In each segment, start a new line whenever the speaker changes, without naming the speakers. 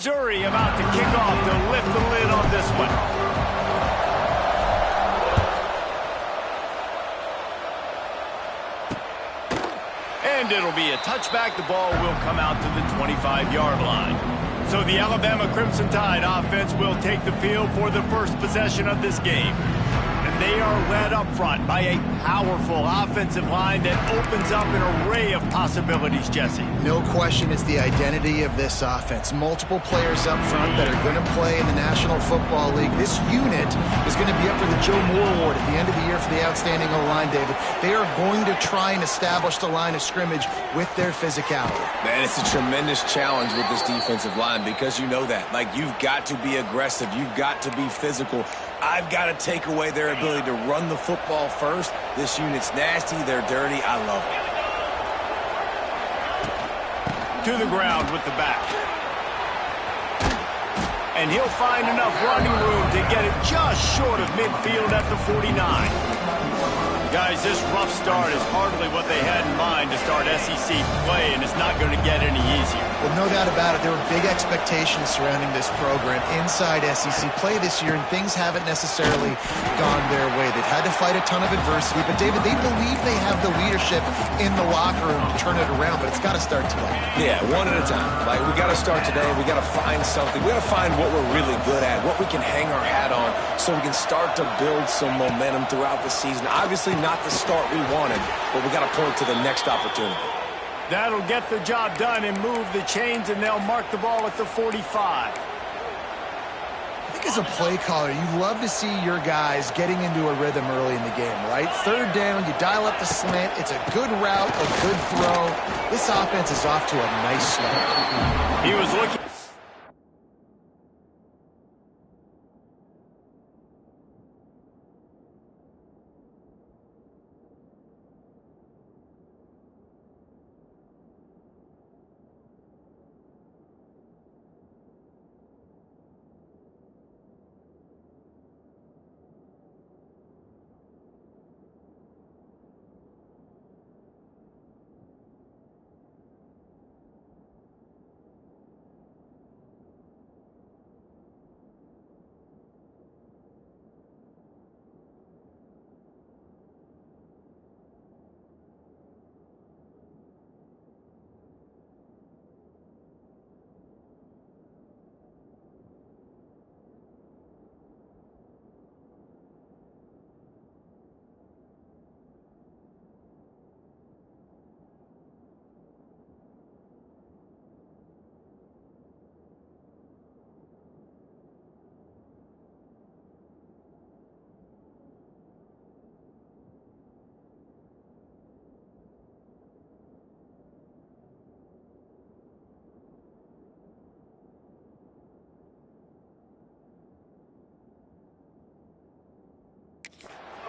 Missouri about to kick off to lift the lid on this one. And it'll be a touchback. The ball will come out to the 25-yard line. So the Alabama Crimson Tide offense will take the field for the first possession of this game. And they are led up front by a powerful offensive line that opens up an array of possibilities, Jesse.
No question it's the identity of this offense. Multiple players up front that are going to play in the National Football League. This unit is going to be up for the Joe Moore Award at the end of the year for the outstanding O-line, David. They are going to try and establish the line of scrimmage with their physicality.
Man, it's a tremendous challenge with this defensive line because you know that. Like, you've got to be aggressive. You've got to be physical. I've got to take away their ability to run the football first. This unit's nasty. They're dirty. I love it.
To the ground with the back. And he'll find enough running room to get it just short of midfield at the 49. Guys, this rough start is hardly what they had in mind to start SEC play, and it's not going to get any easier.
Well, no doubt about it. There were big expectations surrounding this program inside SEC play this year, and things haven't necessarily gone their way. They've had to fight a ton of adversity, but, David, they believe they have the leadership in the locker room to turn it around, but it's got to start today.
Yeah, one at a time. Like, we got to start today. We got to find something. We got to find what we're really good at, what we can hang our hat on, so we can start to build some momentum throughout the season. Obviously, not the start we wanted, but we got to point to the next opportunity.
That'll get the job done and move the chains, and they'll mark the ball at the 45.
I think as a play caller, you love to see your guys getting into a rhythm early in the game, right? Third down, you dial up the slant. It's a good route, a good throw. This offense is off to a nice start.
He was looking.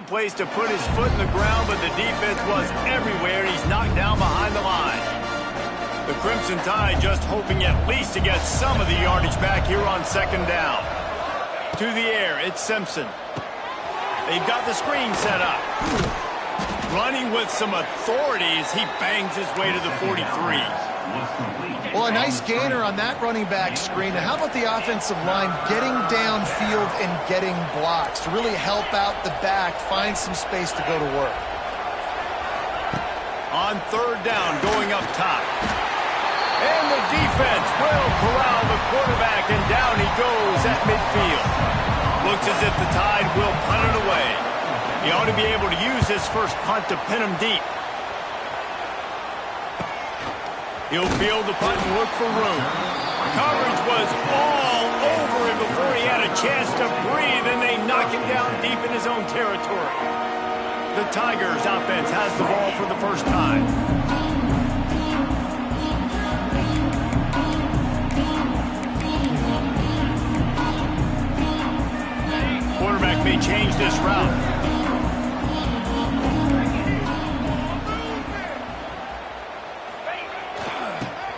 Place to put his foot in the ground, but the defense was everywhere, and he's knocked down behind the line. The Crimson Tide just hoping at least to get some of the yardage back here on second down. To the air, it's Simpson. They've got the screen set up. Running with some authority as he bangs his way to the 43.
Well, a nice gainer on that running back screen. Now, how about the offensive line getting downfield and getting blocks to really help out the back, find some space to go to work?
On third down, going up top. And the defense will corral the quarterback, and down he goes at midfield. Looks as if the Tide will punt it away. He ought to be able to use his first punt to pin him deep. He'll field the punt and look for room. Coverage was all over him before he had a chance to breathe, and they knock him down deep in his own territory. The Tigers offense has the ball for the first time. Quarterback may change this route.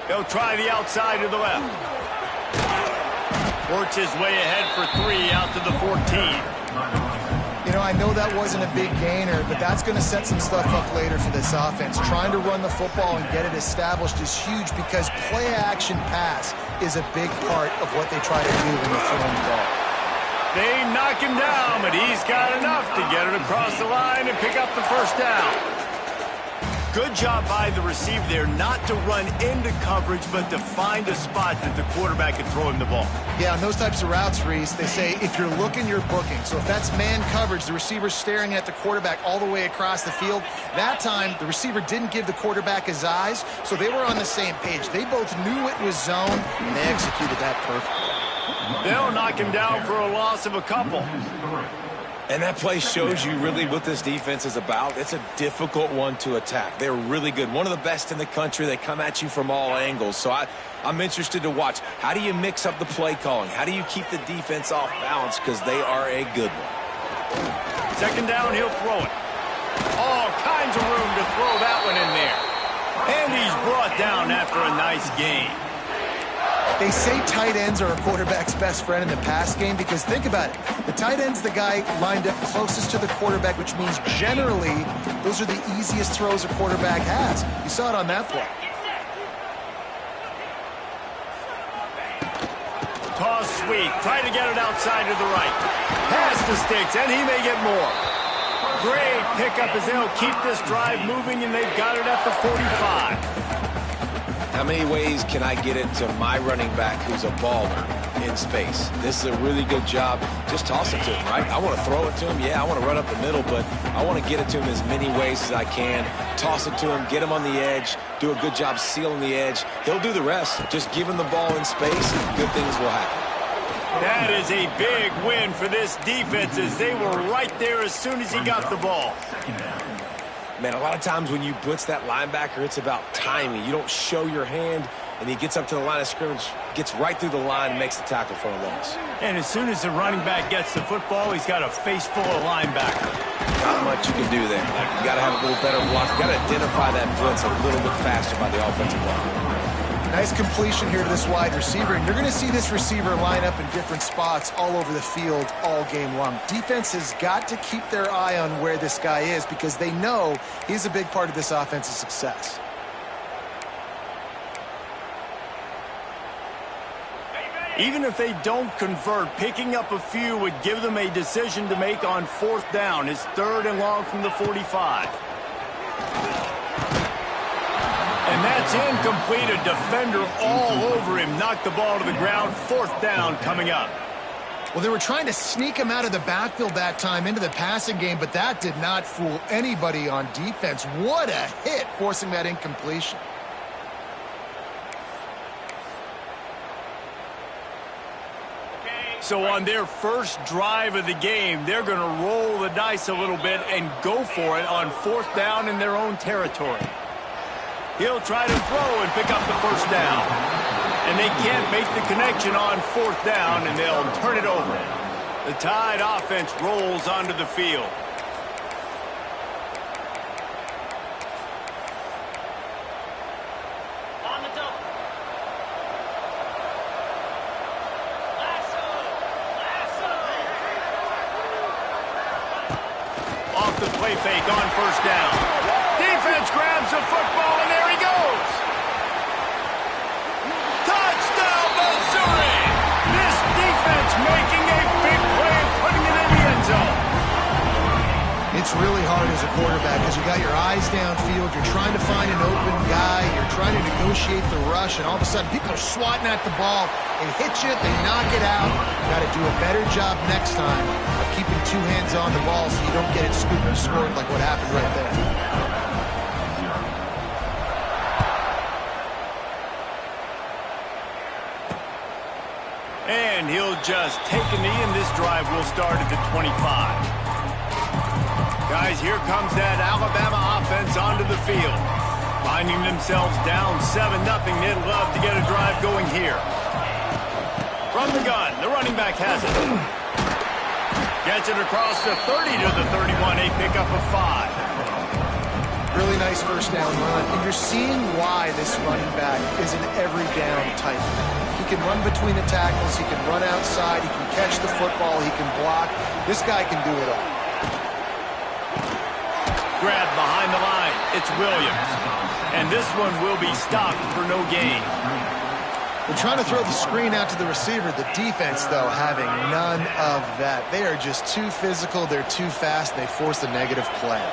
He'll try the outside to the left. Works his way ahead for 3 out to the 14.
You know, I know that wasn't a big gainer, but that's going to set some stuff up later for this offense. Trying to run the football and get it established is huge because play-action pass is a big part of what they try to do when they're throwing the ball.
They knock him down, but he's got enough to get it across the line and pick up the first down. Good job by the receiver there not to run into coverage, but to find a spot that the quarterback can throw him the ball.
Yeah, on those types of routes, Reese, they say if you're looking, you're booking. So if that's man coverage, the receiver's staring at the quarterback all the way across the field. That time, the receiver didn't give the quarterback his eyes, so they were on the same page. They both knew it was zone, and they executed that perfectly.
They'll knock him down for a loss of a couple.
And that play shows you really what this defense is about. It's a difficult one to attack. They're really good. One of the best in the country. They come at you from all angles. So I'm interested to watch. How do you mix up the play calling? How do you keep the defense off balance? Because they are a good one.
Second down, he'll throw it. All kinds of room to throw that one in there. And he's brought down after a nice gain.
They say tight ends are a quarterback's best friend in the pass game because think about it. The tight end's the guy lined up closest to the quarterback, which means generally those are the easiest throws a quarterback has. You saw it on that play.
Toss sweep. Try to get it outside to the right. Pass the sticks, and he may get more. Great pickup as they'll keep this drive moving, and they've got it at the 45.
How many ways can I get it to my running back who's a baller in space? This is a really good job. Just toss it to him, right? I want to throw it to him. Yeah, I want to run up the middle, but I want to get it to him as many ways as I can. Toss it to him, get him on the edge, do a good job sealing the edge. He'll do the rest. Just give him the ball in space, and good things will happen.
That is a big win for this defense as they were right there as soon as he got the ball.
Man, a lot of times when you blitz that linebacker, it's about timing. You don't show your hand, and he gets up to the line of scrimmage, gets right through the line, and makes the tackle for a loss.
And as soon as the running back gets the football, he's got a face full of linebacker.
Not much you can do there. You got to have a little better block. You got to identify that blitz a little bit faster by the offensive line.
Nice completion here to this wide receiver, and you're going to see this receiver line up in different spots all over the field all game long. Defense has got to keep their eye on where this guy is because they know he's a big part of this offense's success.
Even if they don't convert, picking up a few would give them a decision to make on fourth down. It's 3rd and long from the 45. And that's incomplete. A defender all over him. Knocked the ball to the ground. 4th down coming up.
Well, they were trying to sneak him out of the backfield that time into the passing game, but that did not fool anybody on defense. What a hit, forcing that incompletion.
So on their first drive of the game, they're going to roll the dice a little bit and go for it on 4th down in their own territory. He'll try to throw and pick up the first down. And they can't make the connection on 4th down, and they'll turn it over. The Tide offense rolls onto the field. Off the play fake on 1st down. Defense grabs the football, and there he goes. Touchdown, Missouri! This defense making a big play and putting it in the end zone.
It's really hard as a quarterback because you got your eyes downfield, you're trying to find an open guy, you're trying to negotiate the rush, and all of a sudden people are swatting at the ball. They hit you, they knock it out. You got to do a better job next time of keeping 2 hands on the ball so you don't get it scooped and scored like what happened right there.
And he'll just take a knee, and this drive will start at the 25. Guys, here comes that Alabama offense onto the field. Finding themselves down 7-0, they'd love to get a drive going here. From the gun, the running back has it. Gets it across the 30 to the 31, a pickup of 5.
Really nice first down run, and you're seeing why this running back is an every down type. He can run between the tackles, he can run outside, he can catch the football, he can block. This guy can do it all.
grab behind the line. It's Williams. And this one will be stopped for no gain.
They're trying to throw the screen out to the receiver. The defense, though, having none of that. They are just too physical. They're too fast. They force a negative play.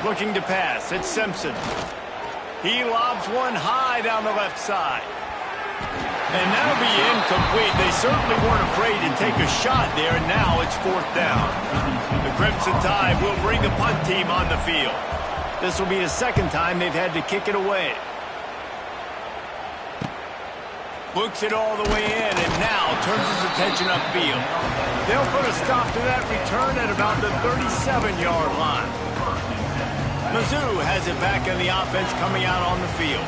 Looking to pass. It's Simpson. He lobs one high down the left side. And that'll be incomplete. They certainly weren't afraid to take a shot there, and now it's 4th down. The Crimson Tide will bring the punt team on the field. This will be the second time they've had to kick it away. Looks it all the way in, and now turns his attention upfield. They'll put a stop to that return at about the 37-yard line. Mizzou has it back on the offense coming out on the field.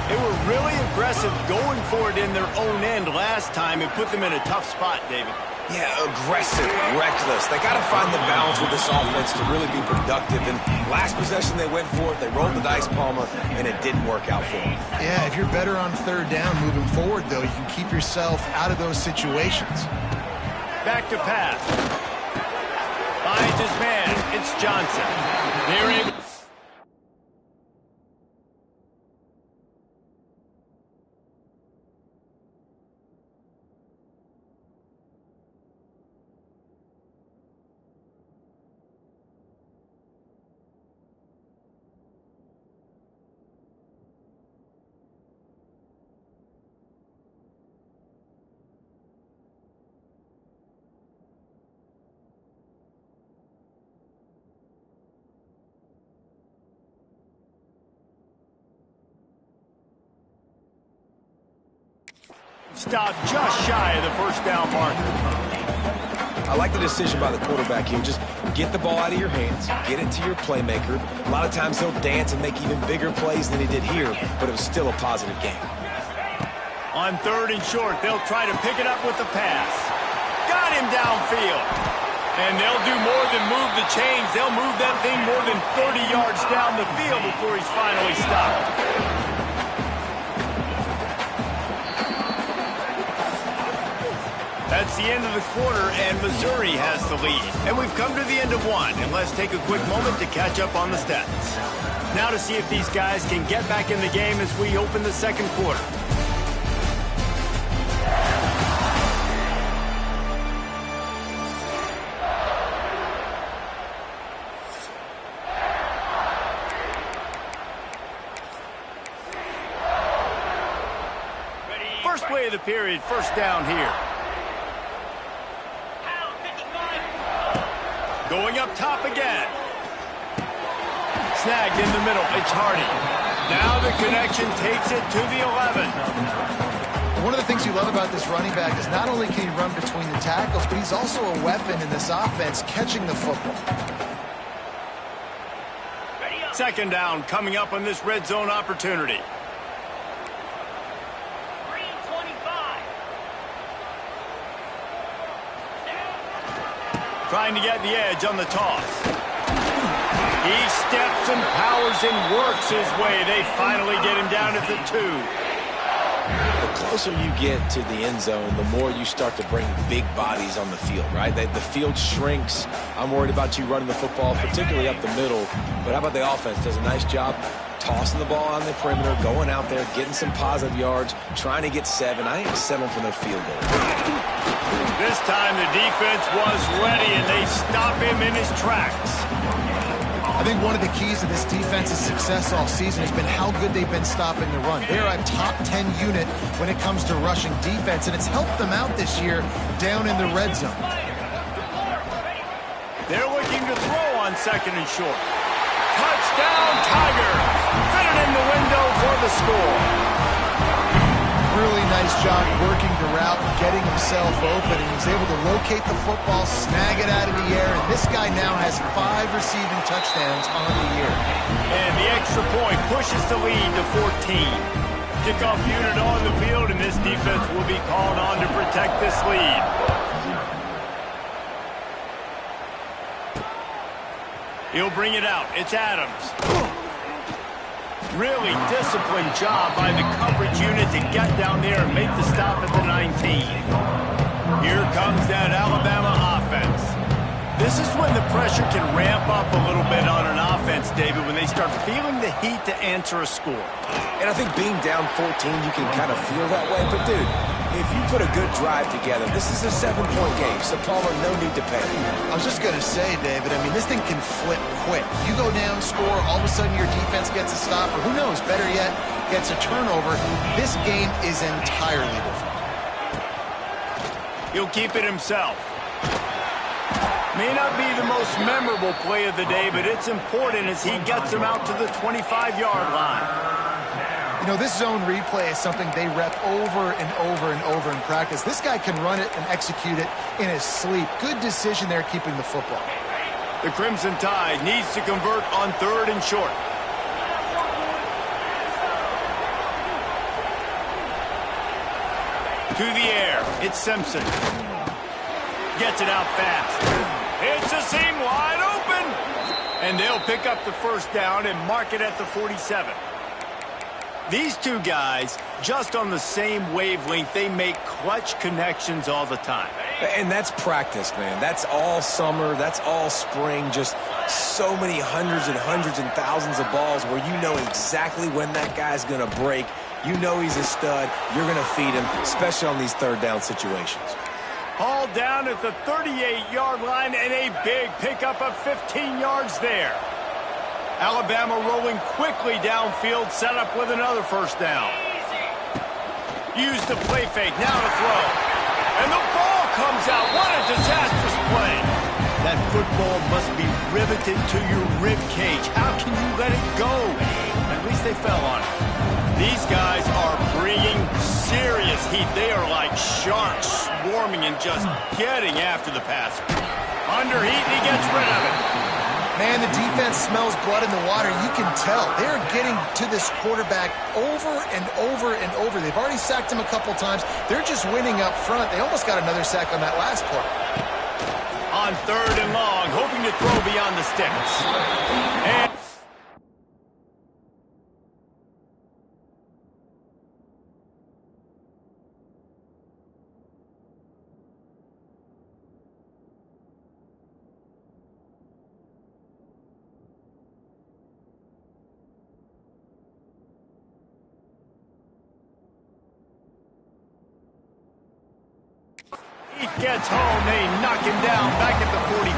They were really aggressive going for it in their own end last time. It put them in a tough spot, David.
Yeah, aggressive, reckless. They got to find the balance with this offense to really be productive. And last possession they went for it. They rolled the dice, Palmer, and it didn't work out for them.
Yeah, if you're better on 3rd down moving forward, though, you can keep yourself out of those situations.
Back to pass. Finds his man. It's Johnson. They're able. Stop just shy of the 1st down marker.
I like the decision by the quarterback here. Just get the ball out of your hands, get it to your playmaker. A lot of times he'll dance and make even bigger plays than he did here, but it was still a positive game.
On 3rd and short, they'll try to pick it up with the pass. Got him downfield. And they'll do more than move the chains. They'll move that thing more than 30 yards down the field before he's finally stopped. That's the end of the quarter, and Missouri has the lead. And we've come to the end of one, and let's take a quick moment to catch up on the stats. Now to see if these guys can get back in the game as we open the 2nd quarter. First play of the period, 1st down here. Going up top again. Snagged in the middle. It's Hardy. Now the connection takes it to the 11.
One of the things you love about this running back is not only can he run between the tackles, but he's also a weapon in this offense catching the football.
2nd down coming up on this red zone opportunity. Trying to get the edge on the toss. He steps and powers and works his way. They finally get him down at the 2.
The closer you get to the end zone, the more you start to bring big bodies on the field, right? The field shrinks. I'm worried about you running the football, particularly up the middle. But how about the offense? Does a nice job tossing the ball on the perimeter, going out there, getting some positive yards, trying to get 7. I ain't settling for no field goal.
This time the defense was ready, and they stop him in his tracks.
I think one of the keys to this defense's success all season has been how good they've been stopping the run. They're a top 10 unit when it comes to rushing defense, and it's helped them out this year down in the red zone.
They're looking to throw on 2nd and short. Touchdown, Tigers! Fit it in the window for the score.
Really nice job working the route and getting himself open, and he's able to locate the football, snag it out of the air, and this guy now has 5 receiving touchdowns on the year.
And the extra point pushes the lead to 14. Kickoff unit on the field, and this defense will be called on to protect this lead. He'll bring it out. It's Adams. Really disciplined job by the coverage unit to get down there and make the stop at the 19. Here comes that Alabama offense. This This is when the pressure can ramp up a little bit on an offense, David, when they start feeling the heat to answer a score.
And I think being down 14, you can kind of feel that way. But, dude, if you put a good drive together, this is a 7-point game. So, Palmer, no need to panic.
I was just going to say, David, I mean, this thing can flip quick. You go down, score, all of a sudden your defense gets a stop, or who knows, better yet, gets a turnover. This game is entirely different.
He'll keep it himself. May not be the most memorable play of the day, but it's important as he gets him out to the 25-yard line.
You know, this zone replay is something they rep over and over and over in practice. This guy can run it and execute it in his sleep. Good decision there keeping the football.
The Crimson Tide needs to convert on 3rd and short. To the air, it's Simpson. Gets it out fast. It's a seam wide open. And they'll pick up the first down and mark it at the 47. These two guys, just on the same wavelength, they make clutch connections all the time.
And that's practice, man. That's all summer. That's all spring. Just so many hundreds and thousands of balls where you know exactly when that guy's going to break. You know he's a stud. You're going to feed him, especially on these 3rd down situations.
Hauled down at the 38-yard line and a big pickup of 15 yards there. Alabama rolling quickly downfield, set up with another first down. Use the play fake, now to throw. And the ball comes out. What a disastrous play. That football must be riveted to your rib cage. How can you let it go? At least they fell on it. These guys are bringing serious heat. They are like sharks swarming and just getting after the passer. Under heat, and he gets rid of it.
Man, the defense smells blood in the water. You can tell. They're getting to this quarterback over and over and over. They've already sacked him a couple times. They're just winning up front. They almost got another sack on that last play.
On 3rd and long, hoping to throw beyond the sticks. And he gets home, they knock him down back at the 45.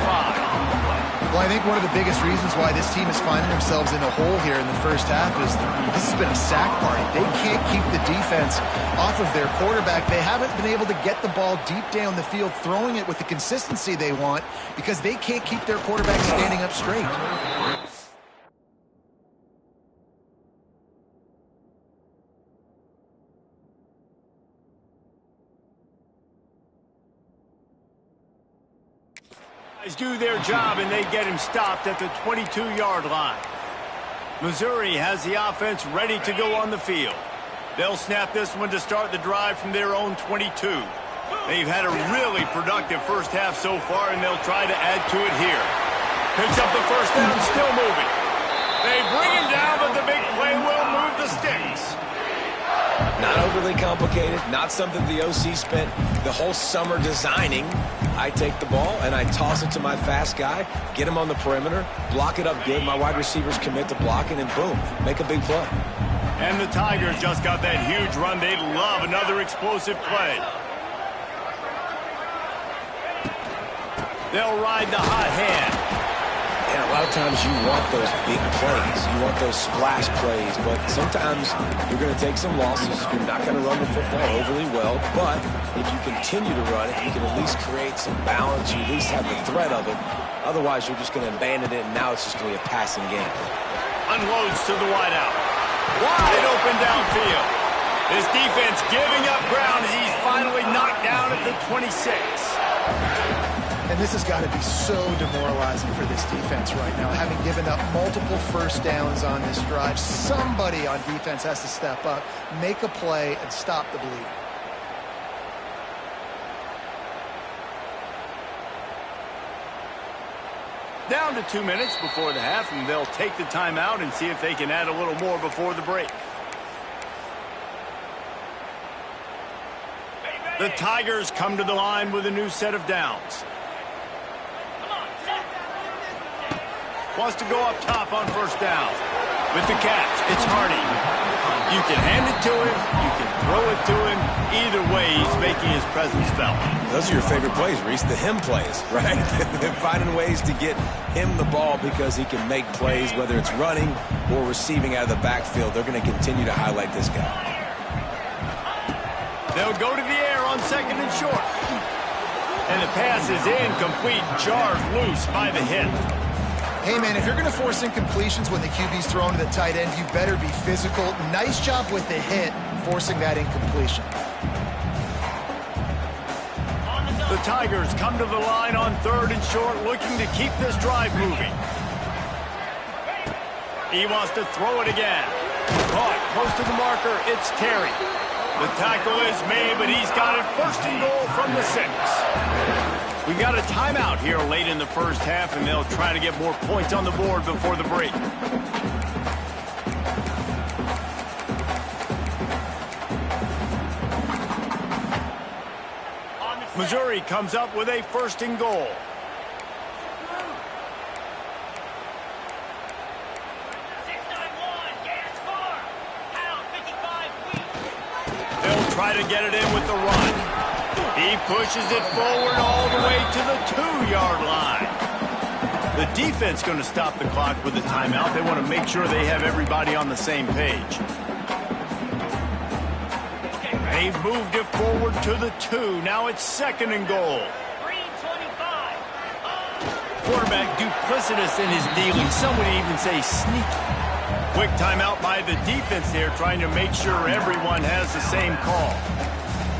Well, I think one of the biggest reasons why this team is finding themselves in a hole here in the first half is this has been a sack party. They can't keep the defense off of their quarterback. They haven't been able to get the ball deep down the field, throwing it with the consistency they want because they can't keep their quarterback standing up straight.
Do their job, and they get him stopped at the 22-yard line. Missouri has the offense ready to go on the field. They'll snap this one to start the drive from their own 22. They've had a really productive first half so far, and they'll try to add to it here. Picks up the first down, still moving. They bring him down, but the big play will move the sticks.
Not overly complicated, not something the OC spent the whole summer designing. I take the ball and I toss it to my fast guy, get him on the perimeter, block it up good. My wide receivers commit to blocking, and boom, make a big play.
And the Tigers just got that huge run. They love another explosive play. They'll ride the hot hand.
And a lot of times you want those big plays. You want those splash plays. But sometimes you're going to take some losses. You're not going to run the football overly well. But if you continue to run it, you can at least create some balance. You at least have the threat of it. Otherwise, you're just going to abandon it, and now it's just going to be a passing game.
Unloads to the wideout. Wide open downfield. This defense giving up ground as he's finally knocked down at the 26.
And this has got to be so demoralizing for this defense right now, having given up multiple first downs on this drive. Somebody on defense has to step up, make a play, and stop the bleeding.
Down to 2 minutes before the half, and they'll take the timeout and see if they can add a little more before the break. The Tigers come to the line with a new set of downs. Wants to go up top on first down. With the catch, it's Hardy. You can hand it to him. You can throw it to him. Either way, he's making his presence felt.
Those are your favorite plays, Reese, the him plays, right? They're finding ways to get him the ball because he can make plays, whether it's running or receiving out of the backfield. They're going to continue to highlight this guy.
They'll go to the air on second and short. And the pass is incomplete, jarred loose by the hit.
Hey, man, if you're going to force incompletions when the QB's thrown to the tight end, you better be physical. Nice job with the hit, forcing that incompletion.
The Tigers come to the line on third and short, looking to keep this drive moving. He wants to throw it again. Caught close to the marker, it's Terry. The tackle is made, but he's got it first and goal from the 6. We got a timeout here late in the first half, and they'll try to get more points on the board before the break. Missouri comes up with a first and goal. They'll try to get it in with the run. He pushes it forward all the way to the 2-yard line. The defense going to stop the clock with a timeout. They want to make sure they have everybody on the same page. They've moved it forward to the 2. Now it's second and goal. Quarterback duplicitous in his dealing. Some would even say sneaky. Quick timeout by the defense there, trying to make sure everyone has the same call.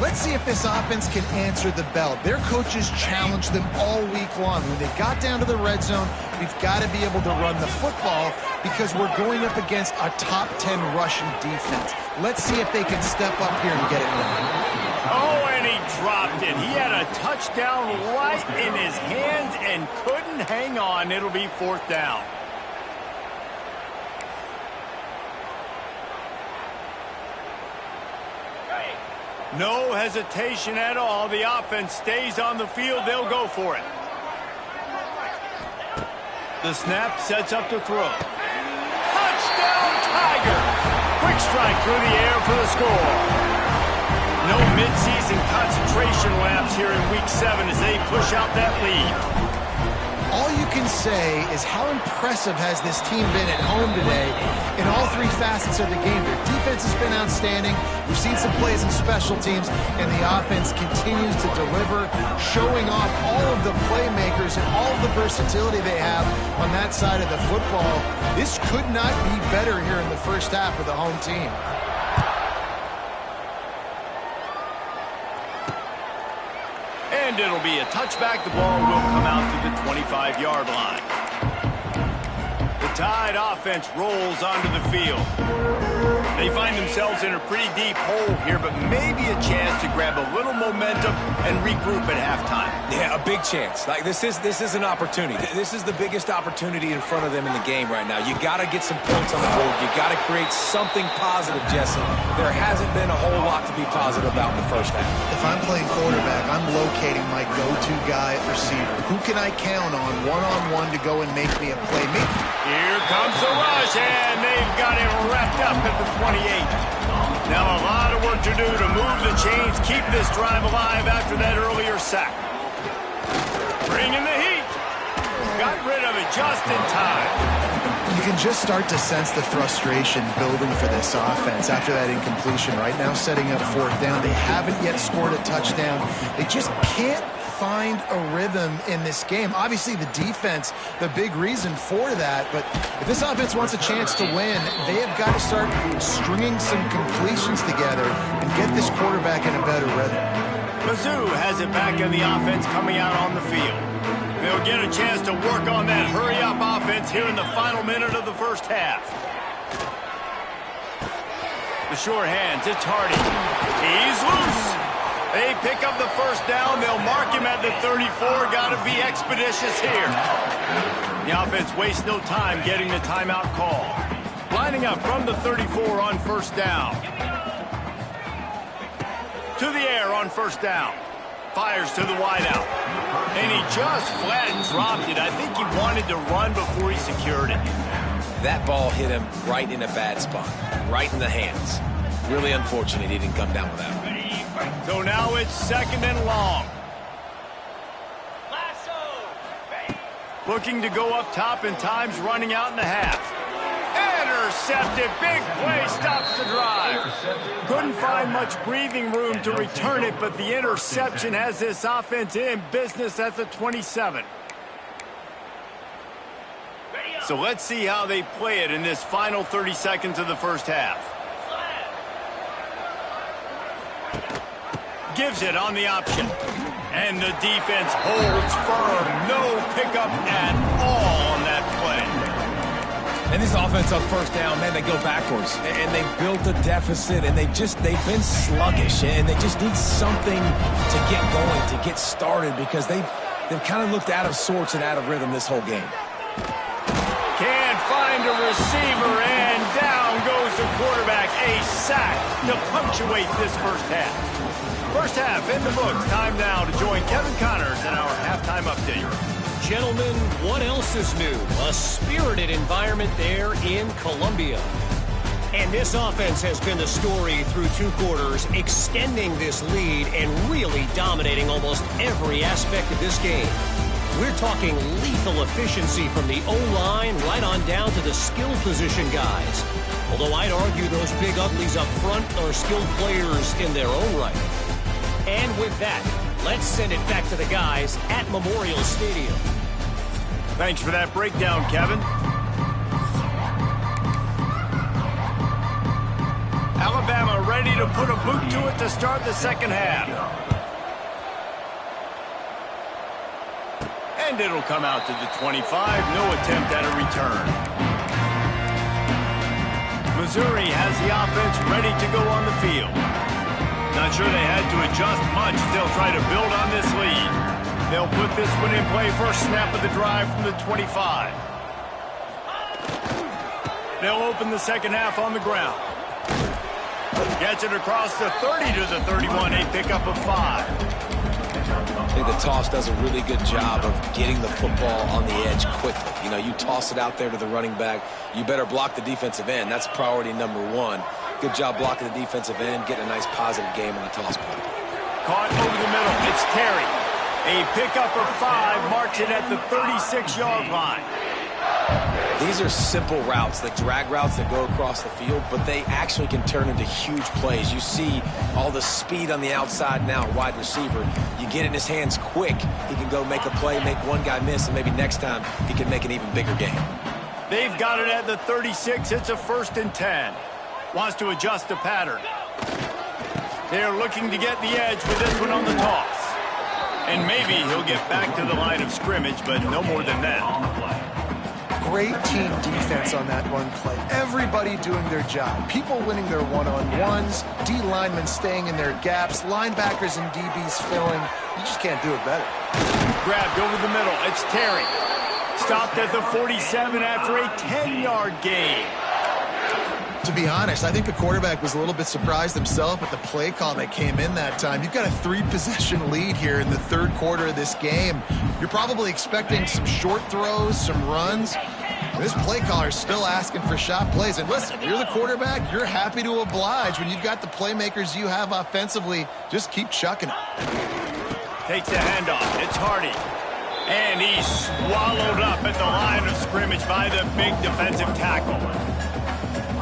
Let's see if this offense can answer the bell. Their coaches challenged them all week long. When they got down to the red zone, we've got to be able to run the football because we're going up against a top 10 rushing defense. Let's see if they can step up here and get it done.
Oh, and he dropped it. He had a touchdown right in his hands and couldn't hang on. It'll be fourth down. No hesitation at all. The offense stays on the field. They'll go for it. The snap sets up to throw. Touchdown, Tiger! Quick strike through the air for the score. No midseason concentration laps here in Week 7 as they push out that lead.
All you can say is how impressive has this team been at home today in all three facets of the game. Their defense has been outstanding. We've seen some plays in special teams, and the offense continues to deliver, showing off all of the playmakers and all of the versatility they have on that side of the football. This could not be better here in the first half for the home team.
And it'll be a touchback. The ball will come out to the 25-yard line. The Tide offense rolls onto the field. They find themselves in a pretty deep hole here, but maybe a chance to grab a little momentum and regroup at halftime.
Yeah, a big chance. Like this is an opportunity. This is the biggest opportunity in front of them in the game right now. You got to get some points on the board. You got to create something positive, Jesse. There hasn't been a whole lot to be positive about in the first half.
If I'm playing quarterback, I'm locating my go-to guy at receiver. Who can I count on one-on-one to go and make me a play?
Here comes the rush, and they've got him wrapped up at the 28. Now a lot of work to do to move the chains, keep this drive alive after that earlier sack. Bringing the heat. Got rid of it just in time.
You can just start to sense the frustration building for this offense after that incompletion. Right now setting up fourth down. They haven't yet scored a touchdown. They just can't find a rhythm in this game. Obviously the defense, the big reason for that, but if this offense wants a chance to win, they have got to start stringing some completions together and get this quarterback in a better rhythm.
Mizzou has it back in the offense coming out on the field. They'll get a chance to work on that hurry-up offense here in the final minute of the first half. The short hands, it's Hardy. He's loose. They pick up the first down. They'll mark him at the 34. Got to be expeditious here. The offense wastes no time getting the timeout call. Lining up from the 34 on first down. To the air on first down. Fires to the wideout. And he just flat dropped it. I think he wanted to run before he secured it.
That ball hit him right in a bad spot, right in the hands. Really unfortunate he didn't come down with that.
So now it's 2nd and long. Looking to go up top, and time's running out in the half. Intercepted. Big play stops the drive. Couldn't find much breathing room to return it, but the interception has this offense in business at the 27. So let's see how they play it in this final 30 seconds of the first half. Gives it on the option. And the defense holds firm. No pickup at all on that play.
And this offense on first down, man, they go backwards. And they built a deficit, and they've been sluggish. And they just need something to get going, to get started, because they've kind of looked out of sorts and out of rhythm this whole game.
Can't find a receiver, and down goes the quarterback. A sack to punctuate this first half. First half in the books. Time now to join Kevin Connors in our halftime update.
Gentlemen, what else is new? A spirited environment there in Columbia. And this offense has been the story through 2 quarters, extending this lead and really dominating almost every aspect of this game. We're talking lethal efficiency from the O-line right on down to the skill position guys. Although I'd argue those big uglies up front are skilled players in their own right. And with that, let's send it back to the guys at Memorial Stadium.
Thanks for that breakdown, Kevin. Alabama ready to put a boot to it to start the second half. And it'll come out to the 25. No attempt at a return. Missouri has the offense ready to go on the field. Not sure they had to adjust much. They'll try to build on this lead. They'll put this one in play. First snap of the drive from the 25. They'll open the second half on the ground. Gets it across the 30 to the 31. A pickup of 5.
I think the toss does a really good job of getting the football on the edge quickly. You know, you toss it out there to the running back. You better block the defensive end. That's priority number 1. Good job blocking the defensive end, getting a nice positive game on the toss play.
Caught over the middle. It's Terry. A pickup of 5, marks it at the 36-yard line.
These are simple routes, the drag routes that go across the field, but they actually can turn into huge plays. You see all the speed on the outside now, wide receiver. You get it in his hands quick. He can go make a play, make one guy miss, and maybe next time he can make an even bigger game.
They've got it at the 36. It's a 1st and 10. Wants to adjust the pattern. They're looking to get the edge with this one on the toss. And maybe he'll get back to the line of scrimmage, but no more than that.
Great team defense on that run play. Everybody doing their job. People winning their one-on-ones, D linemen staying in their gaps, linebackers and DBs filling. You just can't do it better.
Grabbed over the middle. It's Terry. Stopped at the 47 after a 10-yard gain.
To be honest, I think the quarterback was a little bit surprised himself with the play call that came in that time. You've got a 3-possession lead here in the 3rd quarter of this game. You're probably expecting some short throws, some runs. This play caller is still asking for shot plays. And listen, you're the quarterback. You're happy to oblige when you've got the playmakers you have offensively. Just keep chucking it.
Takes the handoff. It's Hardy. And he's swallowed up at the line of scrimmage by the big defensive tackle.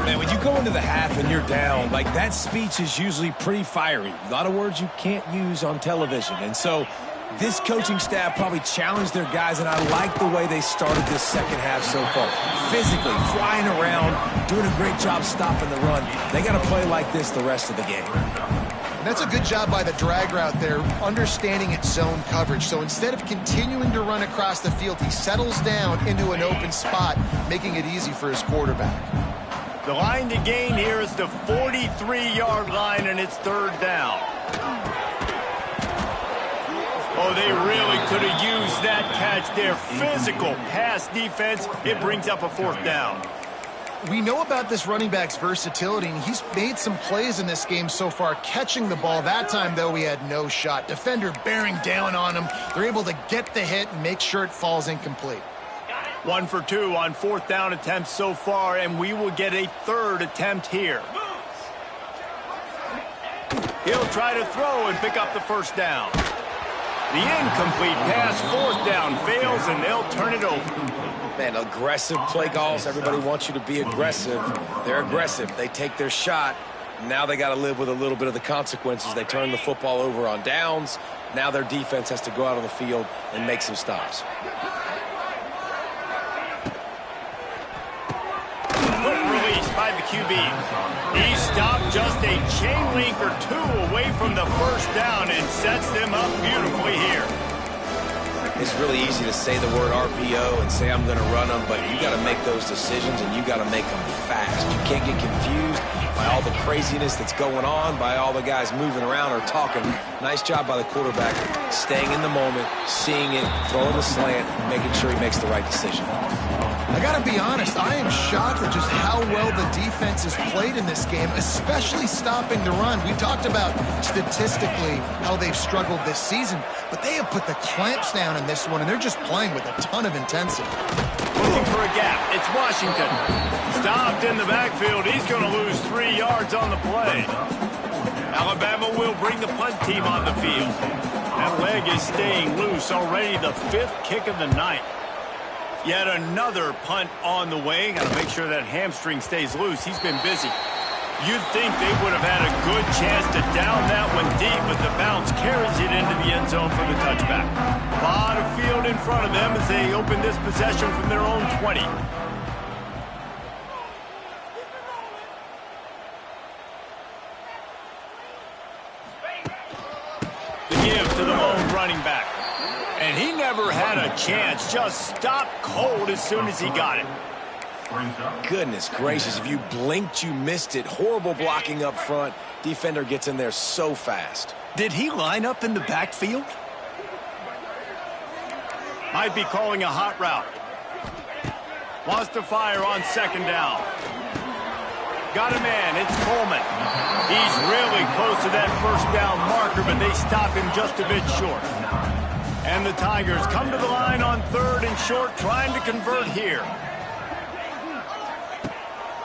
Man, when you go into the half and you're down, like that speech is usually pretty fiery. A lot of words you can't use on television. And so this coaching staff probably challenged their guys, and I like the way they started this second half so far. Physically, flying around, doing a great job stopping the run. They got to play like this the rest of the game.
And that's a good job by the drag route there, understanding its zone coverage. So instead of continuing to run across the field, he settles down into an open spot, making it easy for his quarterback.
The line to gain here is the 43-yard line, and it's 3rd down. Oh, they really could have used that catch there. Physical pass defense. It brings up a 4th down.
We know about this running back's versatility, and he's made some plays in this game so far, catching the ball. That time, though, he had no shot. Defender bearing down on him. They're able to get the hit and make sure it falls incomplete.
1 for 2 on 4th down attempts so far, and we will get a 3rd attempt here. He'll try to throw and pick up the 1st down. The incomplete pass, 4th down, fails, and they'll turn it over.
Man, aggressive play calls. Everybody wants you to be aggressive. They're aggressive. They take their shot. Now they got to live with a little bit of the consequences. They turn the football over on downs. Now their defense has to go out on the field and make some stops.
Quick release by the QB. He stopped just a chain link or 2 away from the 1st down and sets them up beautifully here.
It's really easy to say the word RPO and say I'm going to run them, but you got to make those decisions and you got to make them fast. You can't get confused by all the craziness that's going on, by all the guys moving around or talking. Nice job by the quarterback, staying in the moment, seeing it, throwing the slant, making sure he makes the right decision.
I got to be honest, I am shocked at just how well the defense has played in this game, especially stopping the run. We talked about statistically how they've struggled this season, but they have put the clamps down in this one, and they're just playing with a ton of intensity.
Looking for a gap. It's Washington. Stopped in the backfield. He's going to lose 3 yards on the play. Alabama will bring the punt team on the field. That leg is staying loose. Already the 5th kick of the night. Yet another punt on the way. Got to make sure that hamstring stays loose. He's been busy. You'd think they would have had a good chance to down that one deep, but the bounce carries it into the end zone for the touchback. A lot of field in front of them as they open this possession from their own 20. The give to the lone running back. And he never had a chance, just stopped cold as soon as he got it.
Goodness gracious, if you blinked, you missed it. Horrible blocking up front. Defender gets in there so fast.
Did he line up in the backfield? Might be calling a hot route. Wants to fire on 2nd down. Got a man, it's Coleman. He's really close to that 1st down marker, but they stop him just a bit short. And the Tigers come to the line on 3rd and short, trying to convert here.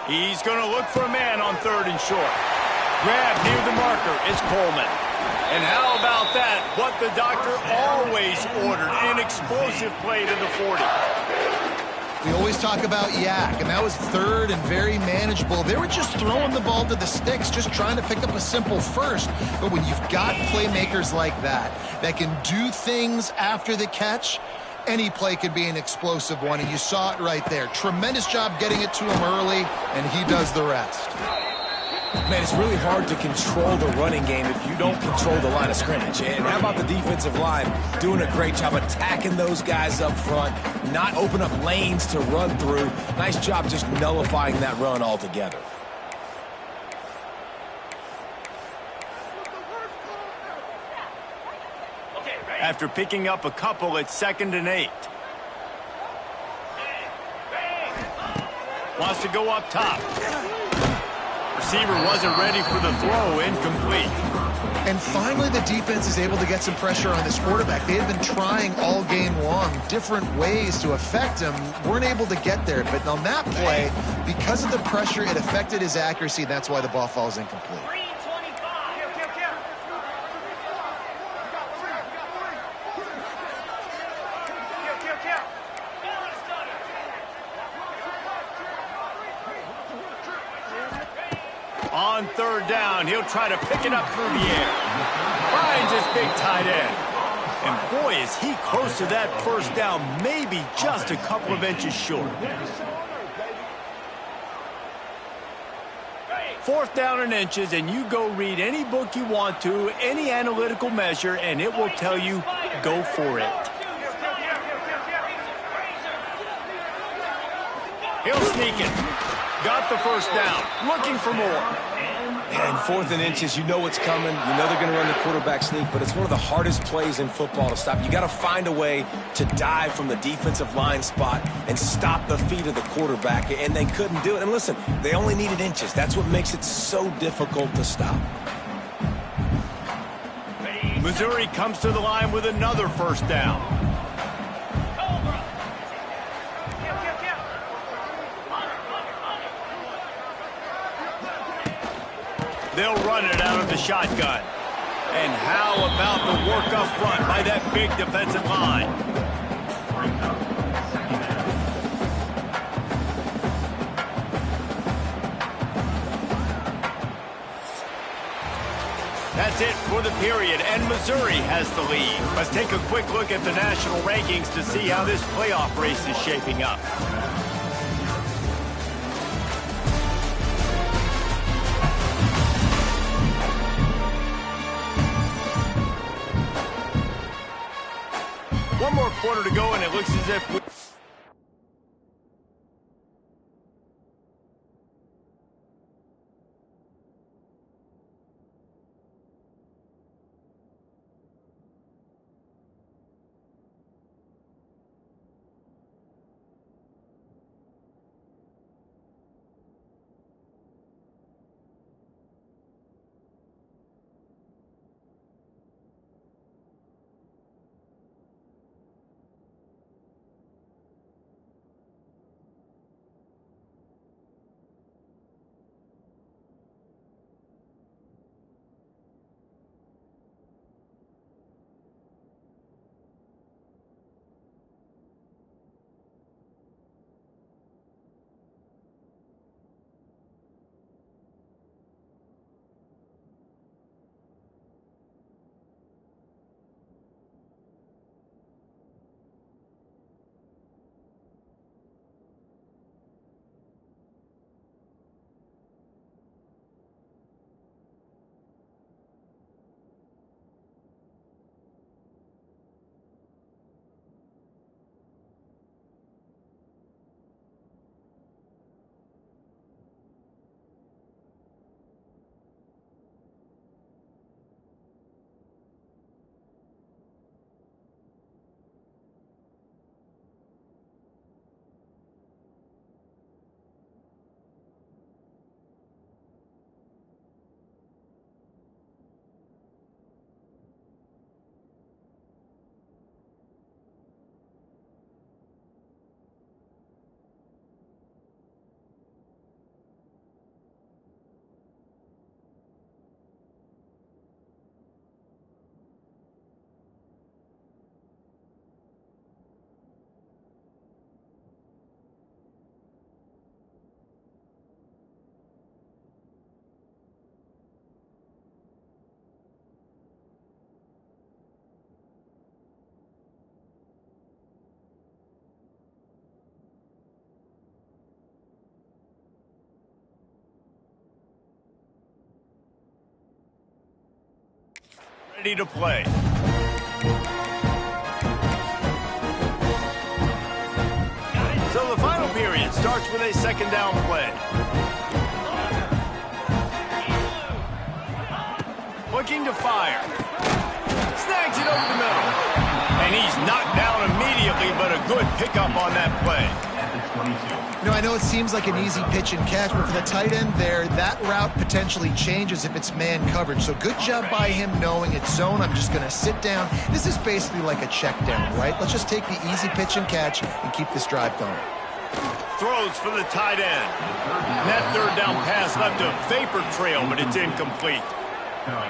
He's going to look for a man on 3rd and short. Grab near the marker. It's Coleman. And how about that? What the doctor always ordered. An explosive play to the 40.
We always talk about yak, and that was 3rd and very manageable. They were just throwing the ball to the sticks, just trying to pick up a simple 1st. But when you've got playmakers like that can do things after the catch, any play could be an explosive one, and you saw it right there. Tremendous job getting it to him early, and he does the rest.
Man, it's really hard to control the running game if you don't control the line of scrimmage. And how about the defensive line doing a great job attacking those guys up front, not open up lanes to run through. Nice job just nullifying that run altogether.
After picking up a couple, it's 2nd and 8. Wants to go up top. Receiver wasn't ready for the throw, incomplete.
And finally, the defense is able to get some pressure on this quarterback. They had been trying all game long different ways to affect him. Weren't able to get there. But on that play, because of the pressure, it affected his accuracy. That's why the ball falls incomplete.
On 3rd down, he'll try to pick it up through the air. Finds his big tight end. And boy, is he close to that 1st down, maybe just a couple of inches short. 4th down in inches, and you go read any book you want to, any analytical measure, and it will tell you, go for it. He'll sneak it. Got the 1st down. Looking for more.
And 4th and inches, you know what's coming. You know they're going to run the quarterback sneak, but it's one of the hardest plays in football to stop. You got to find a way to dive from the defensive line spot and stop the feet of the quarterback, and they couldn't do it. And listen, they only needed inches. That's what makes it so difficult to stop.
Missouri comes to the line with another first down. They'll run it out of the shotgun. And how about the work up front by that big defensive line? That's it for the period, and Missouri has the lead. Let's take a quick look at the national rankings to see how this playoff race is shaping up. One more quarter to go, and it looks as if... ready to play. So the final period starts with a second down play. Looking to fire. Snags it over the middle. And he's knocked down immediately, but a good pickup on that play.
You know, I know it seems like an easy pitch and catch, but for the tight end there, that route potentially changes if it's man coverage. So good job by him knowing it's zone. I'm just going to sit down. This is basically like a check down, right? Let's just take the easy pitch and catch and keep this drive going.
Throws for the tight end. And that third down pass left a vapor trail, but it's incomplete.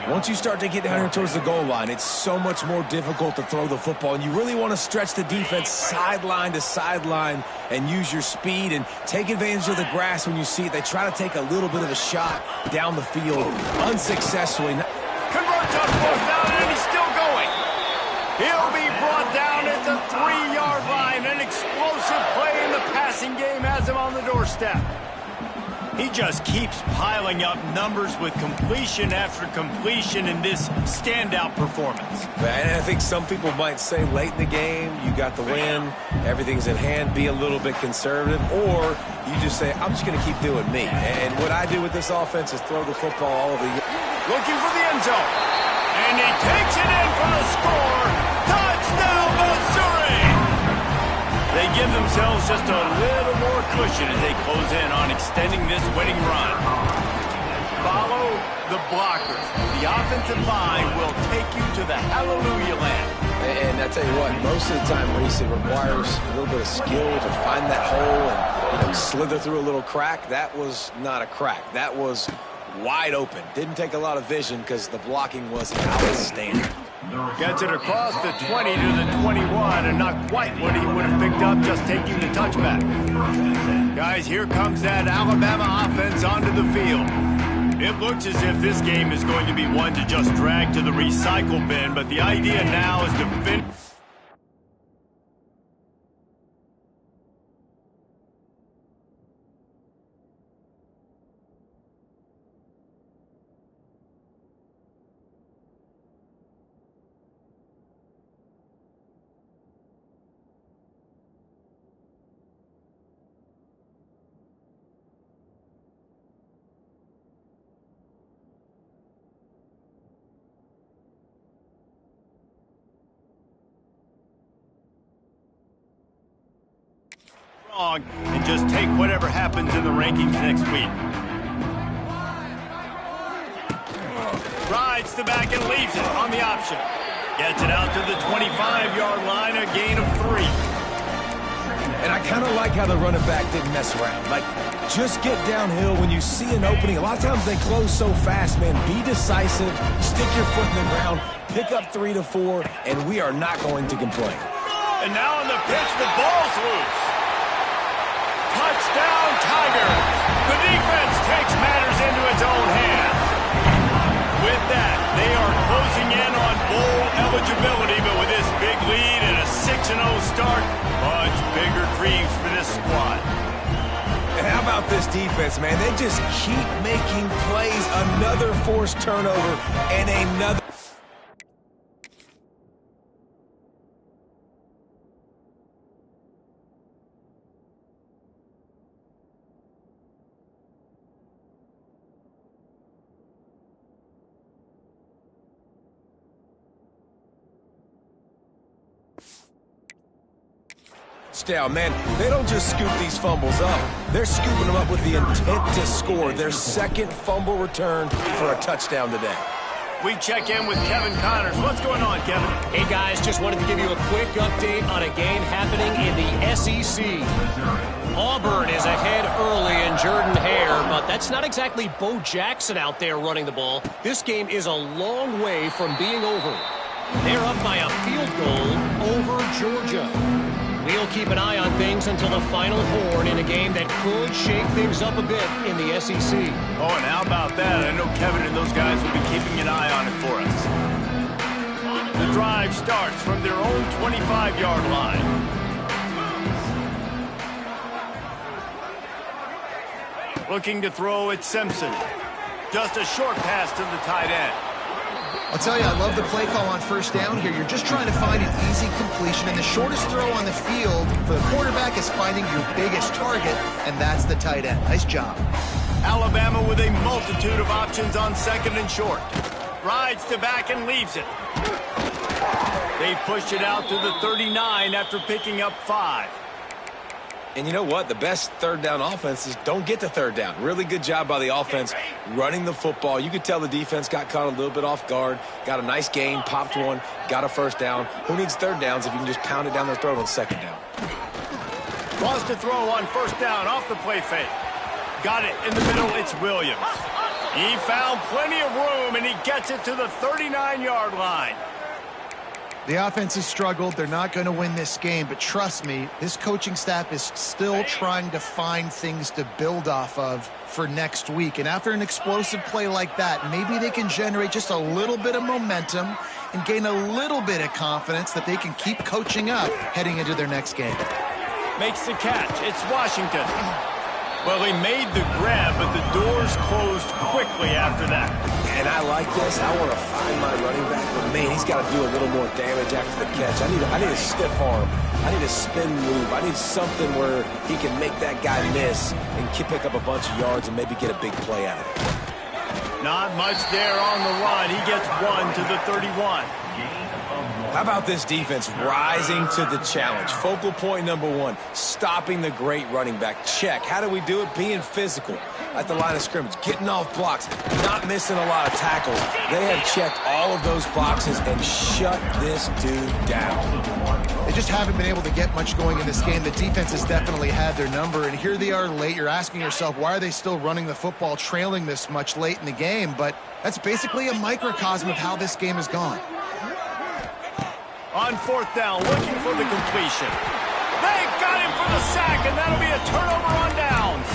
Once you start to get down here towards the goal line, it's so much more difficult to throw the football, and you really want to stretch the defense sideline to sideline and use your speed and take advantage of the grass when you see it. They try to take a little bit of a shot down the field unsuccessfully.
Converts on fourth down, and he's still going. He'll be brought down at the 3-yard line. An explosive play in the passing game has him on the doorstep. He just keeps piling up numbers with completion after completion in this standout performance.
And I think some people might say late in the game, you got the win, everything's in hand, be a little bit conservative, or you just say, I'm just going to keep doing me. And what I do with this offense is throw the football all over the...
Looking for the end zone. And he takes it in for the score. Touchdown, Missouri! They give themselves just a little more cushion as they close in on extending this winning run. Follow the blockers. The offensive line will take you to the hallelujah land.
And I tell you what, most of the time, Reese, it requires a little bit of skill to find that hole and slither through a little crack. That was not a crack. That was wide open. Didn't take a lot of vision because the blocking was outstanding.
Gets it across the 20 to the 21, and not quite what he would have picked up just taking the touchback. Guys, here comes that Alabama offense onto the field. It looks as if this game is going to be one to just drag to the recycle bin, but the idea now is to finish. And just take whatever happens in the rankings next week. Rides the back and leaves it on the option. Gets it out to the 25-yard line, a gain of 3.
And I kind of like how the running back didn't mess around. Like, just get downhill when you see an opening. A lot of times they close so fast, man. Be decisive, stick your foot in the ground, pick up 3 to 4, and we are not going to complain.
And now on the pitch, the ball's loose. Touchdown, Tigers! The defense takes matters into its own hands. With that, they are closing in on bowl eligibility, but with this big lead and a 6-0 start, much bigger dreams for this squad.
And how about this defense, man? They just keep making plays. Another forced turnover and another... Man, they don't just scoop these fumbles up. They're scooping them up with the intent to score. Their second fumble return for a touchdown today.
We check in with Kevin Connors. What's going on, Kevin?
Hey, guys, just wanted to give you a quick update on a game happening in the SEC. Auburn is ahead early in Jordan-Hare, but that's not exactly Bo Jackson out there running the ball. This game is a long way from being over. They're up by a field goal over Georgia. We'll keep an eye on things until the final horn in a game that could shake things up a bit in the SEC.
Oh, and how about that? I know Kevin and those guys will be keeping an eye on it for us. The drive starts from their own 25-yard line. Looking to throw at Simpson. Just a short pass to the tight end.
I'll tell you, I love the play call on first down here. You're just trying to find an easy completion, and the shortest throw on the field for the quarterback is finding your biggest target, and that's the tight end. Nice job.
Alabama with a multitude of options on second and short. Rides to back and leaves it. They pushed it out to the 39 after picking up 5.
And you know what? The best third down offenses don't get to third down. Really good job by the offense running the football. You could tell the defense got caught a little bit off guard. Got a nice gain, popped one, got a first down. Who needs third downs if you can just pound it down their throat on second down?
Lost to throw on first down off the play fake. Got it in the middle. It's Williams. He found plenty of room, and he gets it to the 39-yard line.
The offense has struggled. They're not going to win this game, but trust me, this coaching staff is still trying to find things to build off of for next week. And after an explosive play like that, maybe they can generate just a little bit of momentum and gain a little bit of confidence that they can keep coaching up heading into their next game.
Makes the catch. It's Washington. Well, he made the grab, but the doors closed quickly after that.
And I like this. I want to find my running back, but man, he's got to do a little more damage after the catch. I need a stiff arm. I need a spin move. I need something where he can make that guy miss and pick up a bunch of yards and maybe get a big play out of it.
Not much there on the run. He gets one to the 31.
How about this defense rising to the challenge? Focal point number one, stopping the great running back. Check. How do we do it? Being physical at the line of scrimmage, getting off blocks, not missing a lot of tackles. They have checked all of those boxes and shut this dude down.
They just haven't been able to get much going in this game. The defense has definitely had their number, and here they are late. You're asking yourself, why are they still running the football, trailing this much late in the game? But that's basically a microcosm of how this game has gone.
On fourth down, looking for the completion. They got him for the sack, and that'll be a turnover on downs.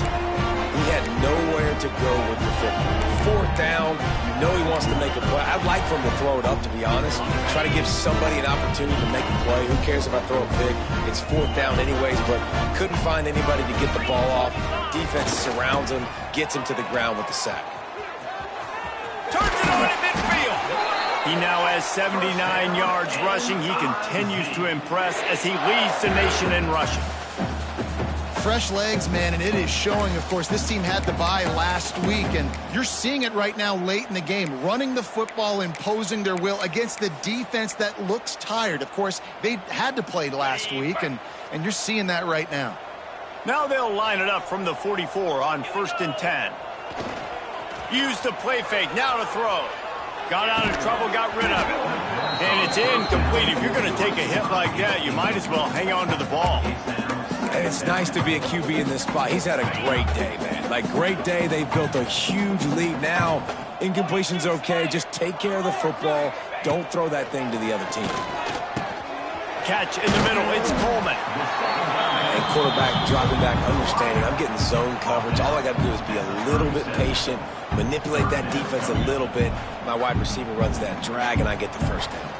He had nowhere to go with the football. Fourth down, you know he wants to make a play. I'd like for him to throw it up, to be honest. Try to give somebody an opportunity to make a play. Who cares if I throw it big? It's fourth down anyways, but couldn't find anybody to get the ball off. Defense surrounds him, gets him to the ground with the sack.
Turns it on at midfield. He now has 79 yards rushing. He continues to impress as he leads the nation in rushing.
Fresh legs, man, and it is showing. Of course, this team had the bye last week, and you're seeing it right now late in the game, running the football, imposing their will against the defense that looks tired. Of course, they had to play last week, and you're seeing that right now.
Now they'll line it up from the 44 on 1st and 10. Use the play fake, now to throw. Got out of trouble, got rid of it. And it's incomplete. If you're going to take a hit like that, you might as well hang on to the ball.
And it's nice to be a QB in this spot. He's had a great day, man. Like, great day. They've built a huge lead. Now, incompletion's okay. Just take care of the football. Don't throw that thing to the other team.
Catch in the middle. It's Coleman.
And quarterback dropping back, understanding. I'm getting zone coverage. All I got to do is be a little bit patient, manipulate that defense a little bit. My wide receiver runs that drag, and I get the first down.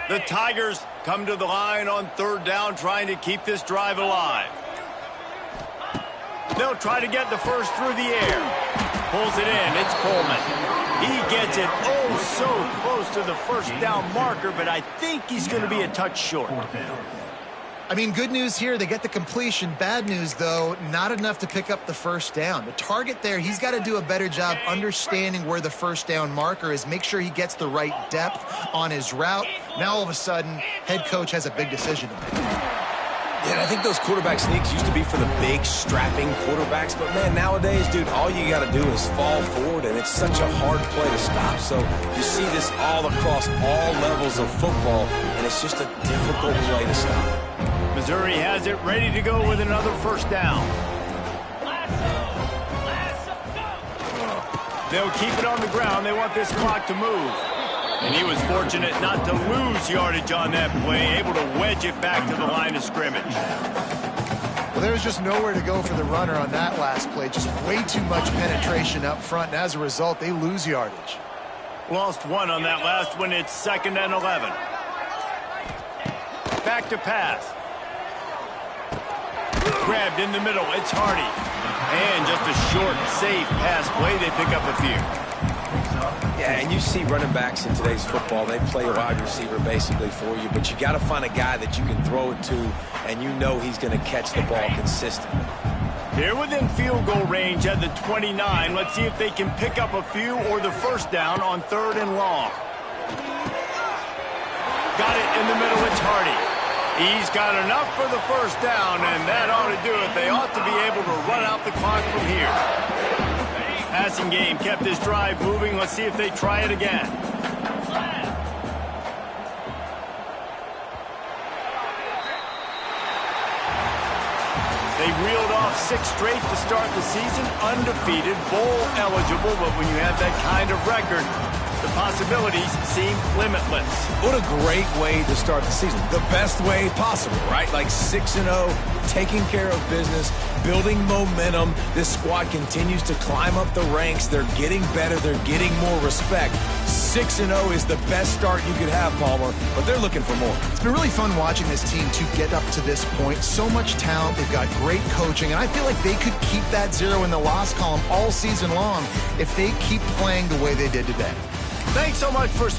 The Tigers come to the line on 3rd down, trying to keep this drive alive. They'll try to get the first through the air. Pulls it in. It's Coleman. He gets it so close to the first down marker, but I think he's going to be a touch short.
I mean, good news here, they get the completion. Bad news, though, not enough to pick up the first down. The target there, he's got to do a better job understanding where the first down marker is, make sure he gets the right depth on his route. Now, all of a sudden, head coach has a big decision to make.
Yeah, and I think those quarterback sneaks used to be for the big, strapping quarterbacks. But, man, nowadays, dude, all you got to do is fall forward, and it's such a hard play to stop. So you see this all across all levels of football, and it's just a difficult play to stop.
Missouri has it ready to go with another first down. They'll keep it on the ground. They want this clock to move. And he was fortunate not to lose yardage on that play, able to wedge it back to the line of scrimmage.
Well, there's just nowhere to go for the runner on that last play. Just way too much penetration up front, and as a result, they lose yardage.
Lost one on that last one. It's 2nd and 11. Back to pass. Grabbed in the middle. It's Hardy. And just a short, safe pass play. They pick up a few.
Yeah, and you see running backs in today's football, they play a wide receiver basically for you, but you got to find a guy that you can throw it to, and you know he's going to catch the ball consistently.
They're within field goal range at the 29. Let's see if they can pick up a few or the first down on 3rd and long. Got it in the middle. It's Hardy. He's got enough for the first down, and that ought to do it. They ought to be able to run out the clock from here. Passing game kept this drive moving. Let's see if they try it again. They reeled off 6 straight to start the season, undefeated, bowl eligible, but when you have that kind of record, the possibilities seem limitless.
What a great way to start the season. The best way possible, right? Like 6-0, taking care of business, building momentum. This squad continues to climb up the ranks. They're getting better. They're getting more respect. 6-0 is the best start you could have, Palmer, but they're looking for more.
It's been really fun watching this team to get up to this point. So much talent. They've got great coaching, and I feel like they could keep that 0 in the loss column all season long if they keep playing the way they did today.
Thanks so much for